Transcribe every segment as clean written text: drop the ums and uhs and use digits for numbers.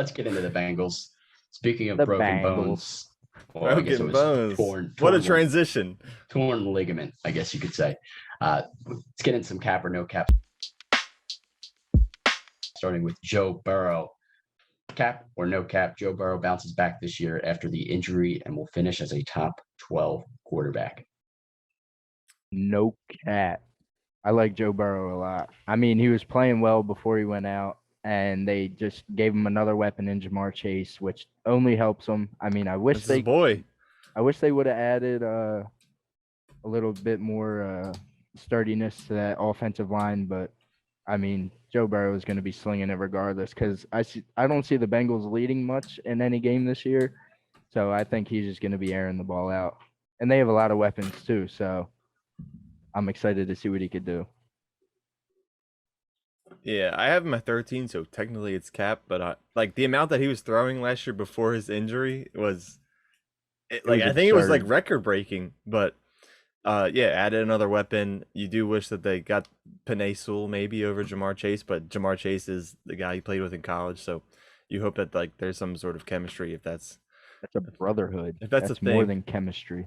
let's get into the Bengals. Speaking of The broken Bengals. bones, well, I guess it Broken was bones. torn. What a transition. Torn ligament, I guess you could say. Let's get in some cap or no cap. Starting with Joe Burrow. Cap or no cap, Joe Burrow bounces back this year after the injury and will finish as a top 12 quarterback. No cap. I like Joe Burrow a lot. I mean, he was playing well before he went out, and they just gave him another weapon in Jamar Chase, which only helps him. I mean, I wish That's his boy. I wish they would have added a little bit more sturdiness to that offensive line, but I mean, Joe Burrow is going to be slinging it regardless because I don't see the Bengals leading much in any game this year, so I think he's just going to be airing the ball out, and they have a lot of weapons too, so I'm excited to see what he could do. Yeah, I have him at 13, so technically it's cap, but like the amount that he was throwing last year before his injury was I think it was like record breaking, but yeah, added another weapon. You do wish that they got Penei Sewell maybe over Jamar Chase, but Jamar Chase is the guy he played with in college, so you hope that like there's some sort of chemistry if that's a brotherhood. If that's a thing. More than chemistry.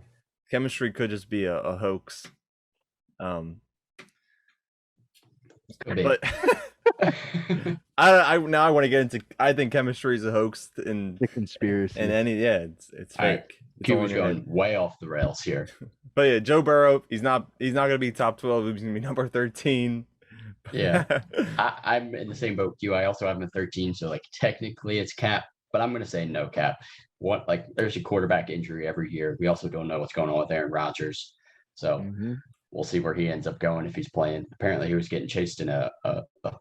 Chemistry could just be a hoax. But I want to get into. I think chemistry is a hoax and the conspiracy. And it's fake. He was going way off the rails here. But yeah, Joe Burrow, he's not going to be top 12. He's going to be number 13. Yeah, I'm in the same boat with you. I also have him at 13, so like technically it's cap, but I'm going to say no cap. There's a quarterback injury every year. We also don't know what's going on with Aaron Rodgers, so. We'll see where he ends up going if he's playing. Apparently, he was getting chased in a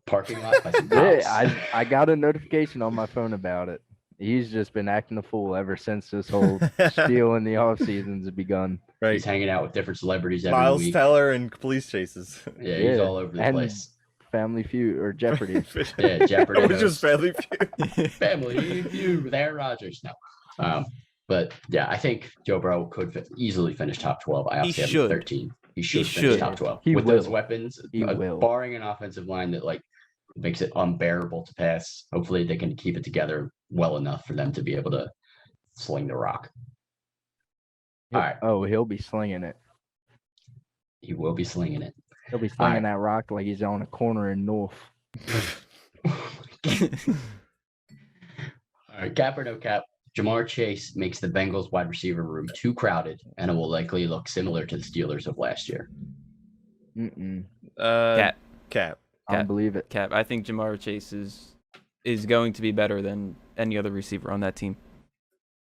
parking lot by some cops. Yeah, I got a notification on my phone about it. He's just been acting a fool ever since this whole spiel in the off season's begun. Right. He's hanging out with different celebrities every Miles week. Teller and police chases. Yeah, he's all over the place. Family Feud or Jeopardy. Yeah, Jeopardy. It was just Family Feud. Family Feud with Aaron Rodgers. No. But yeah, I think Joe Burrow could easily finish top 12. I obviously have him 13. He should finish top 12 with those weapons, barring an offensive line that like makes it unbearable to pass. Hopefully, they can keep it together well enough for them to be able to sling the rock. All right. Oh, he'll be slinging it. He will be slinging it. He'll be slinging that rock like he's on a corner in North. All right, cap or no cap? Jamar Chase makes the Bengals wide receiver room too crowded, and it will likely look similar to the Steelers of last year. Cap. I don't believe it. Cap. I think Jamar Chase is going to be better than any other receiver on that team.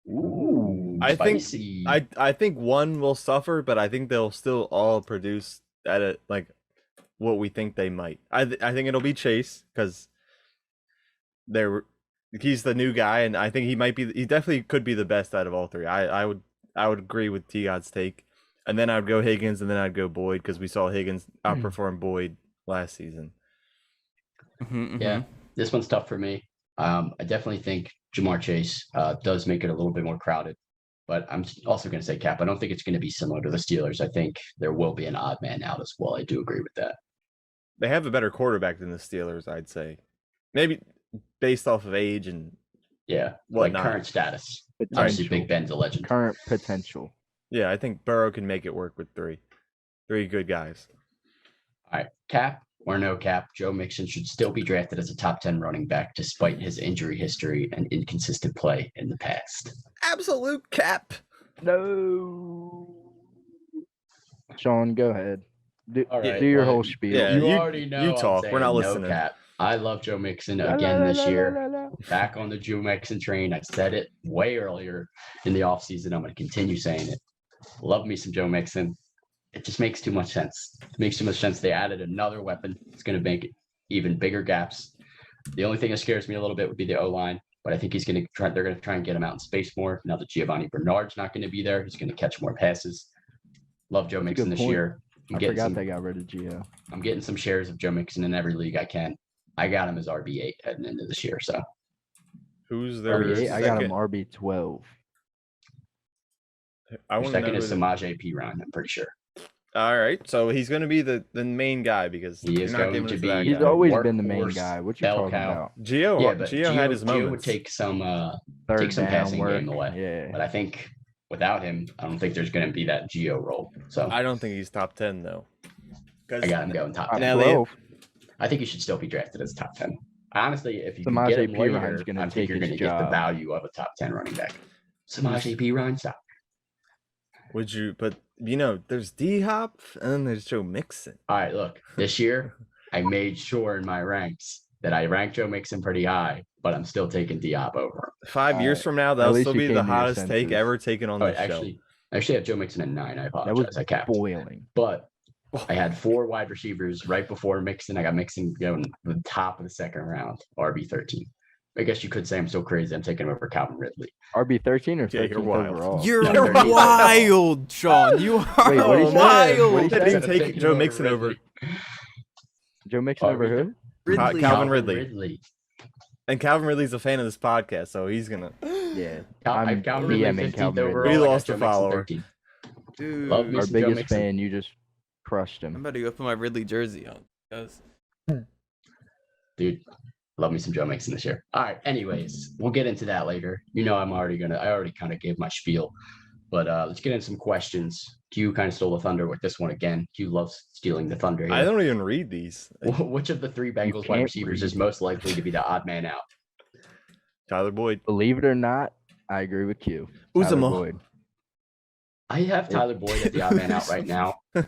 Ooh, spicy. I think one will suffer, but I think they'll still all produce at what we think they might. I think it'll be Chase because he's the new guy, and I think he definitely could be the best out of all three. I would agree with T-God's take. And then I'd go Higgins, and then I'd go Boyd because we saw Higgins outperform Boyd last season. Yeah, this one's tough for me. I definitely think Jamar Chase does make it a little bit more crowded, but I'm also going to say cap. I don't think it's going to be similar to the Steelers. I think there will be an odd man out as well. I do agree with that. They have a better quarterback than the Steelers, I'd say. Maybe based off of age and whatnot. Like current status. Obviously, Big Ben's a legend. Current potential. Yeah, I think Burrow can make it work with three good guys. All right, cap or no cap, Joe Mixon should still be drafted as a top 10 running back despite his injury history and inconsistent play in the past. Absolute cap. No. Sean, go ahead. Do right, your whole spiel. Yeah, you already know. You talk. We're not listening. No cap. I love Joe Mixon again this year. Back on the Joe Mixon train. I said it way earlier in the offseason. I'm going to continue saying it. Love me some Joe Mixon. It just makes too much sense. It makes too much sense. They added another weapon. It's going to make even bigger gaps. The only thing that scares me a little bit would be the O-line, but I think they're going to try and get him out in space more. Now that Giovanni Bernard's not going to be there, he's going to catch more passes. Love Joe Mixon this year. I forgot they got rid of Gio. I'm getting some shares of Joe Mixon in every league I can. I got him as RB8 heading into this year. So who's their RB8? I got him RB12. Second is Samaje Perine, I'm pretty sure. All right, so he's going to be the main guy because He is you're not going giving to it be. that He's guy. always been the main workhorse, guy. What you bell talking cow. about? Gio but had his Gio moments. would take some Third down passing work. game away. Yeah. But I think without him, I don't think there's going to be that Gio role. So I don't think he's top 10 though. I got him going top Top 10. Now they- 12. I think he should still be drafted as top 10. Honestly, if you can Samaje get him Perine's later, gonna I think take you're going to his get the job. value of a top 10 running back. Samaje Perine, stop. Would you? But there's D Hop and then there's Joe Mixon. All right, look, this year I made sure in my ranks that I ranked Joe Mixon pretty high, but I'm still taking Diop over him. 5 years from now, at that'll least still you be came the to your hottest take senses. ever taken on Oh, this show. actually, I have Joe Mixon at 9. I That apologize. was I capped. boiling. But I had 4 wide receivers right before Mixon. I got Mixon going the top of the second round, RB13. I guess you could say I'm so crazy. I'm taking him over Calvin Ridley. RB13 or Yeah, 13th you're wild. overall? You're Yeah, 13th. wild, Sean. You are Wait, what'd he say? wild. What'd he Didn't say? even take Joe Mixon over. Joe Mixon over who? Ridley. Calvin Ridley. And Calvin Ridley's a fan of this podcast, so he's gonna. Yeah. I'm Calvin Ridley DMing 15th Calvin overall. Ridley. We I got lost Joe a Mixon follower. 13th. Dude, Love me Our some Joe biggest Mixon. fan, you just crushed I'm him. about to go put my Ridley jersey on. Guys. Dude, love me some Joe Mixon this year. All right, anyways, we'll get into that later. I already kind of gave my spiel, but let's get into some questions. Q kind of stole the thunder with this one again. Q loves stealing the thunder here. I don't even read these. Which of the 3 Bengals wide can't receivers read. is most likely to be the odd man out? Tyler Boyd. Believe it or not, I agree with Q. Tyler Uzomah. Boyd. I have Tyler Boyd at the odd man out right now. Don't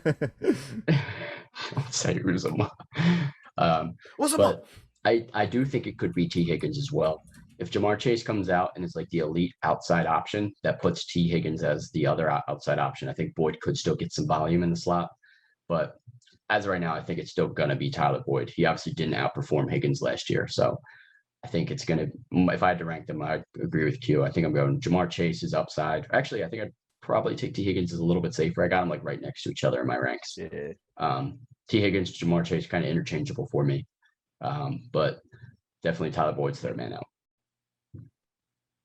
say Uzomah. But I do think it could be T. Higgins as well. If Jamar Chase comes out and is like the elite outside option, that puts T. Higgins as the other outside option. I think Boyd could still get some volume in the slot. But as of right now, I think it's still going to be Tyler Boyd. He obviously didn't outperform Higgins last year. So I think it's going to, if I had to rank them, I agree with Q. I think I'm going Jamar Chase's upside. Actually, I think I'd probably take T. Higgins as a little bit safer. I got them like right next to each other in my ranks. Yeah. T. Higgins, Jamar Chase, kind of interchangeable for me. But definitely Tyler Boyd's third man out.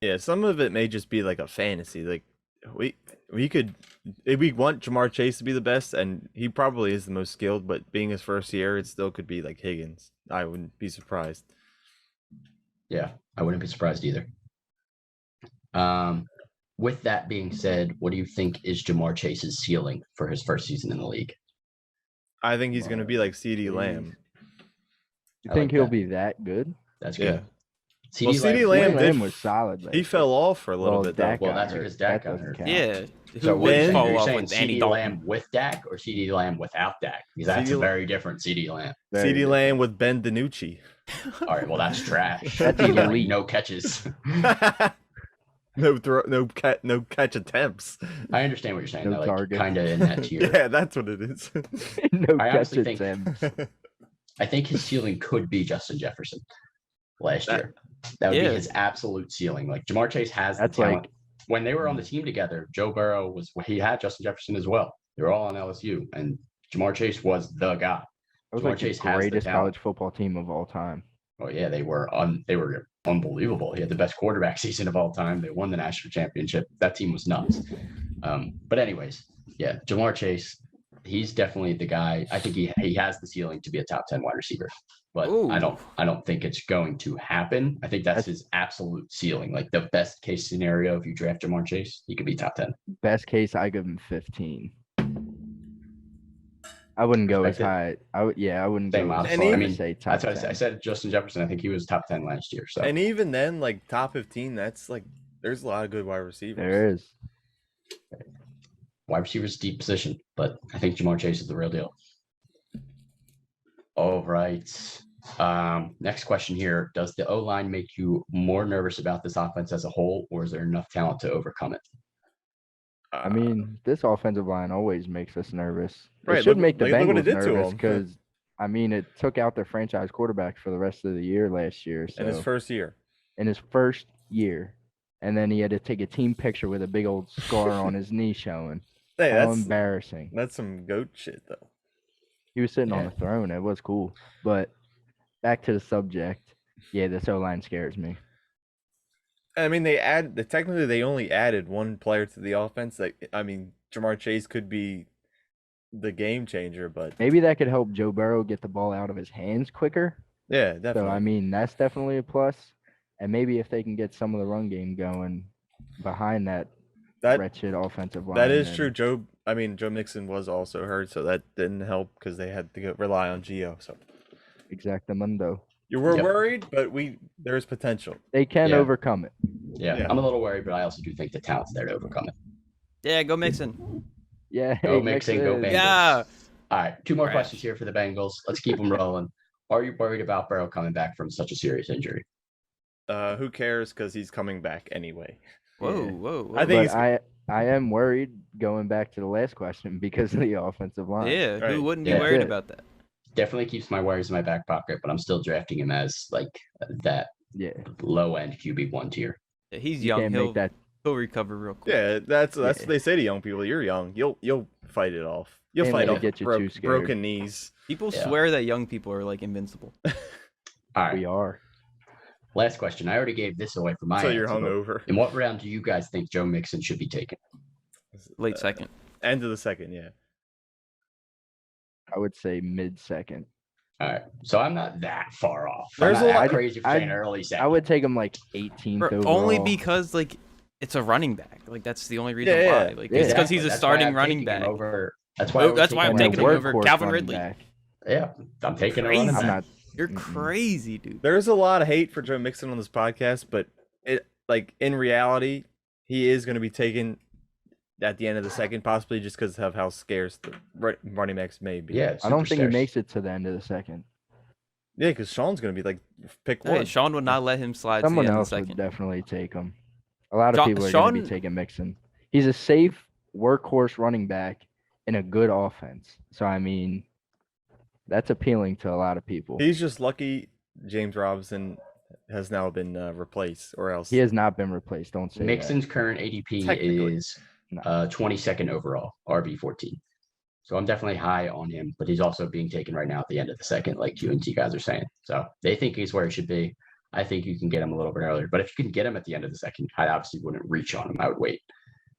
Yeah, some of it may just be like a fantasy. Like we could, if we want Jamar Chase to be the best, and he probably is the most skilled, but being his first year, it still could be like Higgins. I wouldn't be surprised. Yeah, I wouldn't be surprised either. With that being said, what do you think is Jamar Chase's ceiling for his first season in the league? I think he's going to be like CeeDee Lamb. You I think like he'll that. be that good? That's Yeah. good. Well, CeeDee Lamb Lamb did- was solid. Last He year. fell off for a little Well, bit though. Dak Well, got that's hurt. because Dak That got doesn't hurt. count. Yeah. So Who what are you would saying? fall You're off saying with Andy CeeDee Dalton? Lamb with Dak or CeeDee Lamb without Dak? Because that's a CeeDee very different CeeDee Lamb. Very CeeDee good. Lamb with Ben DiNucci. All right, well that's trash. That's He got, elite. no catches. no catch attempts. I understand what you're saying. No though, like targets. kind of in that tier. Yeah, that's what it is. No I honestly catch think- attempts. I think his ceiling could be Justin Jefferson last That- year. That would Yeah. be his absolute ceiling. Like Jamar Chase has That's the talent. like- When they were on the team together, Joe Burrow he had Justin Jefferson as well. They were all on LSU, and Jamar Chase was the guy. That was Jamar like Chase the has the greatest talent. college football team of all time. Oh yeah, they were unbelievable. He had the best quarterback season of all time. They won the national championship. That team was nuts. But anyways, yeah, Jamar Chase, he's definitely the guy. I think he has the ceiling to be a top 10 wide receiver. But Ooh. I don't think it's going to happen. I think that's his absolute ceiling. Like the best case scenario, if you draft Jamar Chase, he could be top 10. Best case, I give him 15. I wouldn't go as Expected. high. I wouldn't Same go as odds. far I as mean, say top That's what 10. I said. Justin Jefferson, I think he was top 10 last year. So And even then, like top 15, that's like there's a lot of good wide receivers. There is. wide receivers deep position, but I think Jamar Chase is the real deal. All right. Next question here. Does the O-line make you more nervous about this offense as a whole, or is there enough talent to overcome it? I mean, this offensive line always makes us nervous. Right, It should look- make the look what it Bengals did to nervous him. because, I mean, it took out their franchise quarterback for the rest of the year last year. So in his first year. in his first year, and then he had to take a team picture with a big old scar on his knee showing. Hey, How that's embarrassing. that's some goat shit though. He was sitting on Yeah. the throne. It was cool. But back to the subject. Yeah, this O-line scares me. I mean, technically they only added one player to the offense. Like, I mean, Jamar Chase could be the game changer, but maybe that could help Joe Burrow get the ball out of his hands quicker. yeah, So definitely. I mean, that's definitely a plus. And maybe if they can get some of the run game going behind that wretched offensive line. That is true. Joe Mixon was also hurt, so that didn't help because they had to rely on Gio. So exactamundo. You were worried, but there's potential. They can overcome it. Yeah, I'm a little worried, but I also do think the talent's there to overcome it. Yeah, go Mixon. Yeah, go Mixon, go Bengals. Yeah. All right, 2 more questions here for the Bengals. Let's keep them rolling. Are you worried about Burrow coming back from such a serious injury? Who cares? Because he's coming back anyway. Whoa. I think I am worried going back to the last question because of the offensive line. Yeah, who wouldn't be worried about that? Definitely keeps my worries in my back pocket, but I'm still drafting him as like that low end QB1 tier. Yeah, he's young. He'll recover real quick. Yeah, that's what they say to young people. You're young. You'll fight it off. You'll fight off broken knees. People swear that young people are like invincible. All right. We are. Last question. I already gave this away for my answer. So you're hungover. In what round do you guys think Joe Mixon should be taken? Late second. End of the second, yeah. I would say mid-second. All right. So I'm not that far off. There's I'm not crazy for saying early second. I would take him like 18th overall. Only because like it's a running back. Like that's the only reason why. Like it's because he's a starting running back. That's why I'm taking him over Calvin Ridley. Yeah, I'm taking him. I'm not. You're crazy, dude. There's a lot of hate for Joe Mixon on this podcast, but in reality, he is going to be taken at the end of the second, possibly just because of how scarce the running backs may be. Yeah, I don't think he makes it to the end of the second. Yeah, because Sean's going to be like pick one. Sean would not let him slide. Someone to the end else of the second. would definitely take him. A lot of people are going to be taking Mixon. He's a safe workhorse running back in a good offense. So I mean, that's appealing to a lot of people. He's just lucky James Robinson has now been replaced, or else he has not been replaced. Don't say Mixon's current ADP is 22nd overall, RB14. So I'm definitely high on him, but he's also being taken right now at the end of the second, like you and T guys are saying. So they think he's where he should be. I think you can get him a little bit earlier, but if you can get him at the end of the second, I obviously wouldn't reach on him. I would wait.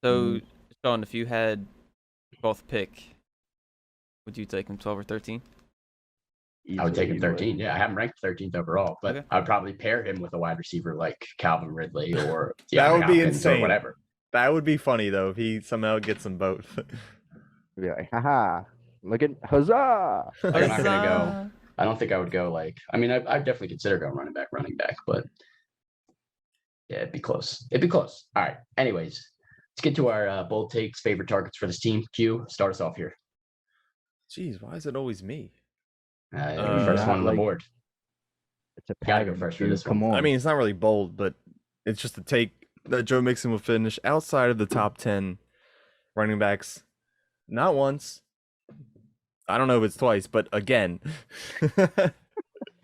So, Sean, if you had both pick, would you take him 12 or 13? I would take him 13. Yeah, I have him ranked 13th overall, but I'd probably pair him with a wide receiver like Calvin Ridley or that would be insane. Or whatever. That would be funny though if he somehow gets them both. Be like, haha, look at huzzah! I'm not gonna go. I don't think I would go like. I mean, I'd definitely consider going running back, but yeah, it'd be close. All right. Anyways, let's get to our bold takes, favorite targets for this team. Q, start us off here. Jeez, why is it always me? First one on the board. It's a gotta go first for this one. Come on. I mean, it's not really bold, but it's just a take that Joe Mixon will finish outside of the top 10 running backs. Not once. I don't know if it's twice, but again.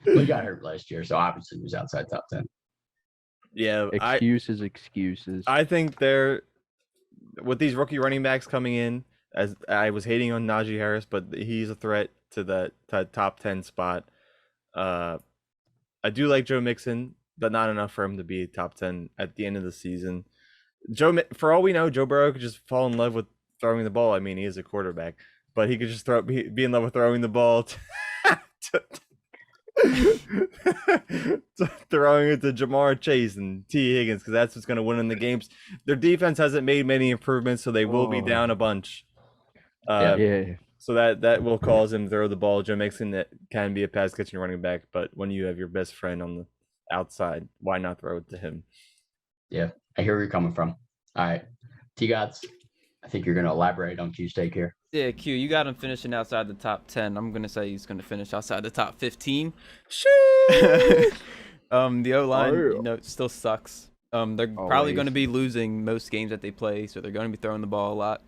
We got hurt last year, so obviously he was outside top 10. Yeah. Excuses. I think with these rookie running backs coming in, as I was hating on Najee Harris, but he's a threat to that top 10 spot. I do like Joe Mixon, but not enough for him to be top 10 at the end of the season. For all we know, Joe Burrow could just fall in love with throwing the ball. I mean, he is a quarterback, but he could just be in love with throwing the ball, throwing it to Jamar Chase and T. Higgins, because that's what's going to win in the games. Their defense hasn't made many improvements, so they will be down a bunch. So that will cause him to throw the ball. Joe Mixon that can be a pass catching running back, but when you have your best friend on the outside, why not throw it to him? Yeah, I hear where you're coming from. All right, T-Gods, I think you're going to elaborate on Q's take here. Yeah, Q, you got him finishing outside the top 10. I'm going to say he's going to finish outside the top 15. The O-line, still sucks. They're probably going to be losing most games that they play, so they're going to be throwing the ball a lot.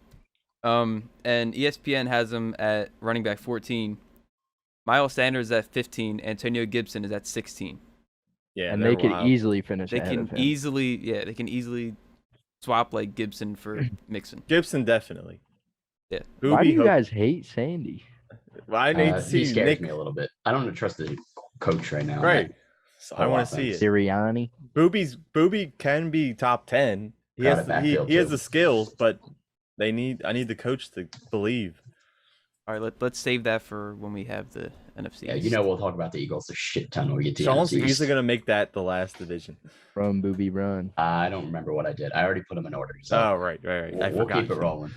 And ESPN has him at running back 14. Miles Sanders is at 15. Antonio Gibson is at 16. Yeah, and they could easily finish. They can easily swap like Gibson for Mixon. Gibson definitely. Yeah. Why do you guys hate Sandy? Well, I need to see. He scares me a little bit. I don't trust the coach right now. Right. So I want to see it. Sirianni. Booby can be top 10. He has the skill, but I need the coach to believe. All right, let's save that for when we have the NFC. Yeah, you know we'll talk about the Eagles a shit ton when we get to the Sean's NFC. easily gonna make that the last division. Run, booby, run. I don't remember what I did. I already put them in order. So oh, right. We'll keep it rolling.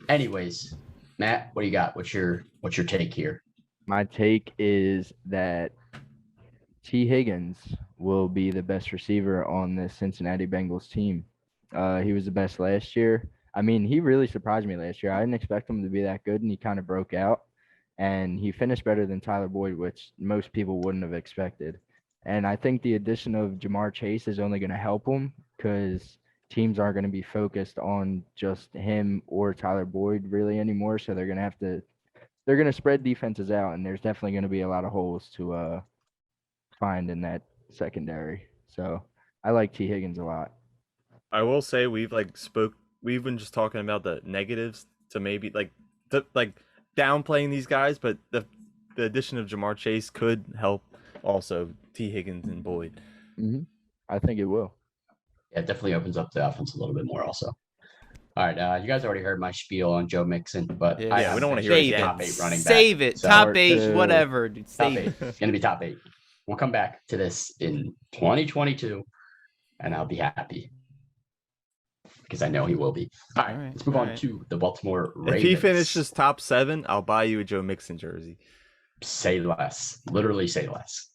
Anyways, Matt, what do you got? What's your take here? My take is that T. Higgins will be the best receiver on the Cincinnati Bengals team. He was the best last year. I mean, he really surprised me last year. I didn't expect him to be that good, and he kind of broke out. And he finished better than Tyler Boyd, which most people wouldn't have expected. And I think the addition of Jamar Chase is only going to help him because teams aren't going to be focused on just him or Tyler Boyd really anymore. So they're going to spread defenses out, and there's definitely going to be a lot of holes to find in that secondary. So I like T. Higgins a lot. I will say we've been just talking about the negatives to maybe downplaying these guys, but the addition of Jamar Chase could help also T. Higgins and Boyd. Mm-hmm. I think it will. Yeah, it definitely opens up the offense a little bit more also. All right, you guys already heard my spiel on Joe Mixon, but we don't want to hear it. Top 8 running back. Save it. So top 8, whatever. Dude, top 8. It's going to be top 8. We'll come back to this in 2022, and I'll be happy. Because I know he will be. All right, let's move on to the Baltimore Ravens. If he finishes top 7, I'll buy you a Joe Mixon jersey. Say less. Literally say less.